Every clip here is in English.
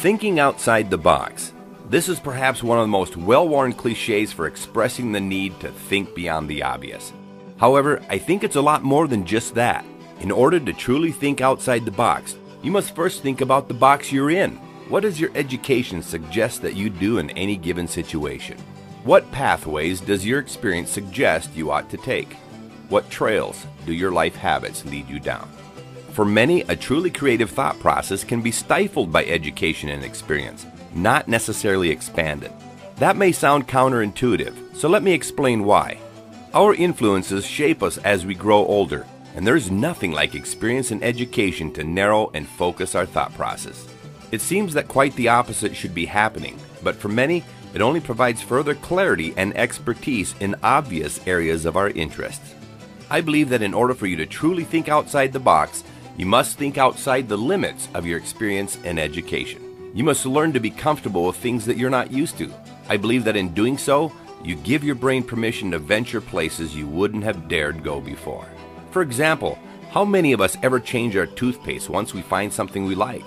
Thinking outside the box. This is perhaps one of the most well-worn cliches for expressing the need to think beyond the obvious. However, I think it's a lot more than just that. In order to truly think outside the box, you must first think about the box you're in. What does your education suggest that you do in any given situation? What pathways does your experience suggest you ought to take? What trails do your life habits lead you down? For many, a truly creative thought process can be stifled by education and experience, not necessarily expanded. That may sound counterintuitive, so let me explain why. Our influences shape us as we grow older, and there's nothing like experience and education to narrow and focus our thought process. It seems that quite the opposite should be happening, but for many, it only provides further clarity and expertise in obvious areas of our interests. I believe that in order for you to truly think outside the box, you must think outside the limits of your experience and education. You must learn to be comfortable with things that you're not used to. I believe that in doing so, you give your brain permission to venture places you wouldn't have dared go before. For example, how many of us ever change our toothpaste once we find something we like?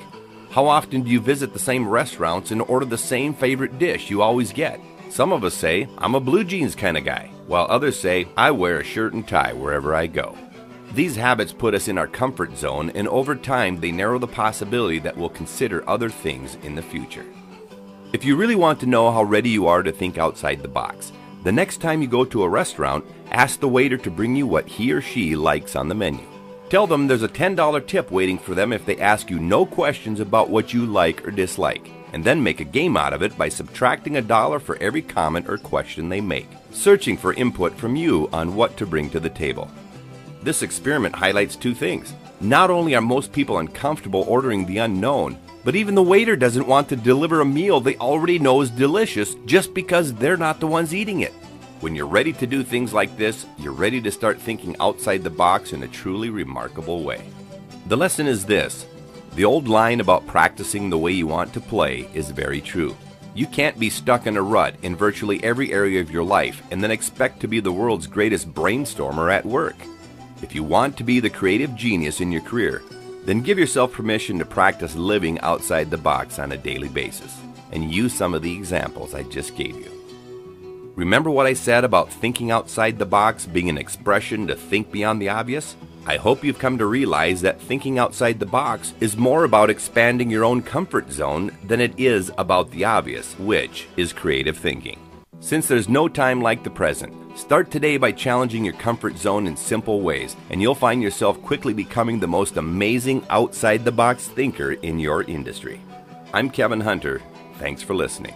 How often do you visit the same restaurants and order the same favorite dish you always get? Some of us say, I'm a blue jeans kind of guy, while others say, I wear a shirt and tie wherever I go. These habits put us in our comfort zone, and over time they narrow the possibility that we'll consider other things in the future. If you really want to know how ready you are to think outside the box, the next time you go to a restaurant, ask the waiter to bring you what he or she likes on the menu. Tell them there's a $10 tip waiting for them if they ask you no questions about what you like or dislike, and then make a game out of it by subtracting $1 for every comment or question they make, searching for input from you on what to bring to the table. This experiment highlights two things. Not only are most people uncomfortable ordering the unknown, but even the waiter doesn't want to deliver a meal they already know is delicious just because they're not the ones eating it. When you're ready to do things like this, you're ready to start thinking outside the box in a truly remarkable way. The lesson is this. The old line about practicing the way you want to play is very true. You can't be stuck in a rut in virtually every area of your life and then expect to be the world's greatest brainstormer at work. If you want to be the creative genius in your career, then give yourself permission to practice living outside the box on a daily basis and use some of the examples I just gave you. Remember what I said about thinking outside the box being an expression to think beyond the obvious? I hope you've come to realize that thinking outside the box is more about expanding your own comfort zone than it is about the obvious, which is creative thinking. Since there's no time like the present, start today by challenging your comfort zone in simple ways, and you'll find yourself quickly becoming the most amazing outside-the-box thinker in your industry. I'm Kevin Hunter. Thanks for listening.